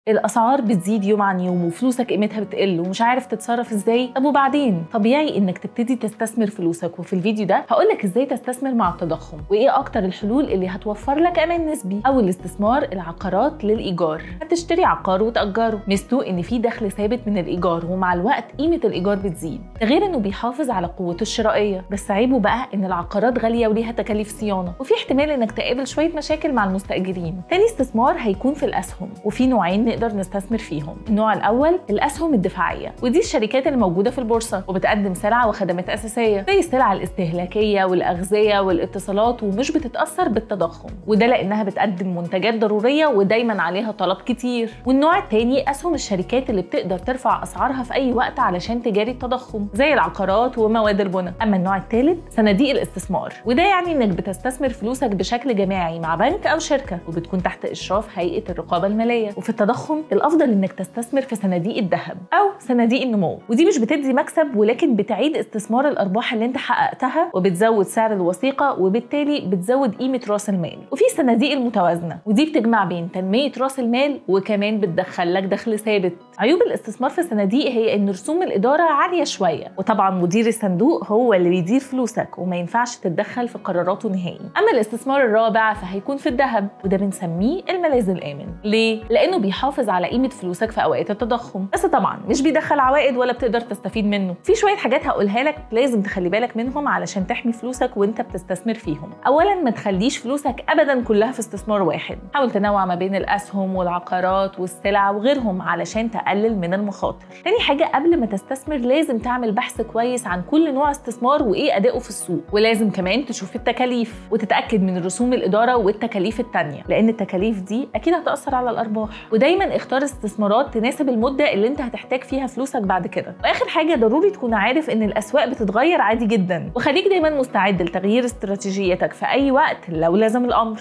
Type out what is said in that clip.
الاسعار بتزيد يوم عن يوم وفلوسك قيمتها بتقل ومش عارف تتصرف ازاي، طب وبعدين طبيعي انك تبتدي تستثمر فلوسك. وفي الفيديو ده هقولك ازاي تستثمر مع التضخم وايه اكتر الحلول اللي هتوفر لك امان نسبي. اول استثمار العقارات للايجار. هتشتري عقار وتاجره، ميزته ان في دخل ثابت من الايجار ومع الوقت قيمه الايجار بتزيد، ده غير انه بيحافظ على قوته الشرائيه. بس عيبه بقى ان العقارات غاليه وليها تكاليف صيانه وفي احتمال انك تقابل شويه مشاكل مع المستاجرين. تاني استثمار هيكون في الاسهم، وفي نوعين نقدر نستثمر فيهم. النوع الاول الاسهم الدفاعيه، ودي الشركات اللي موجوده في البورصه وبتقدم سلع وخدمات اساسيه زي السلع الاستهلاكيه والاغذيه والاتصالات ومش بتتاثر بالتضخم، وده لانها بتقدم منتجات ضروريه ودايما عليها طلب كتير. والنوع الثاني اسهم الشركات اللي بتقدر ترفع اسعارها في اي وقت علشان تجاري التضخم زي العقارات ومواد البناء. اما النوع الثالث صناديق الاستثمار، وده يعني انك بتستثمر فلوسك بشكل جماعي مع بنك او شركه وبتكون تحت اشراف هيئه الرقابه الماليه. وفي التضخم الافضل انك تستثمر في صناديق الذهب او صناديق النمو، ودي مش بتدي مكسب ولكن بتعيد استثمار الارباح اللي انت حققتها وبتزود سعر الوثيقه وبالتالي بتزود قيمه راس المال. وفي صناديق المتوازنه، ودي بتجمع بين تنميه راس المال وكمان بتدخل لك دخل ثابت. عيوب الاستثمار في الصناديق هي ان رسوم الاداره عاليه شويه، وطبعا مدير الصندوق هو اللي بيدير فلوسك وما ينفعش تتدخل في قراراته نهائي. اما الاستثمار الرابع فهيكون في الذهب، وده بنسميه الملاذ الامن. ليه؟ لانه بيحافظ على قيمه فلوسك في اوقات التضخم، بس طبعا مش بيدخل عوائد ولا بتقدر تستفيد منه. في شويه حاجات هقولها لك لازم تخلي بالك منهم علشان تحمي فلوسك وانت بتستثمر فيهم. اولا ما تخليش فلوسك ابدا كلها في استثمار واحد، حاول تنوع ما بين الاسهم والعقارات والسلع وغيرهم علشان تقلل من المخاطر. تاني حاجه قبل ما تستثمر لازم تعمل بحث كويس عن كل نوع استثمار وايه اداؤه في السوق، ولازم كمان تشوف التكاليف وتتاكد من رسوم الاداره والتكاليف التانيه، لان التكاليف دي اكيد هتاثر على الارباح. ودايما اختار استثمارات تناسب المده اللي انت هتحتاج فيها فلوسك بعد كده. واخر حاجه ضروري تكون عارف ان الاسواق بتتغير عادي جدا، وخليك دايما مستعد لتغيير استراتيجيتك في اي وقت لو لازم الامر.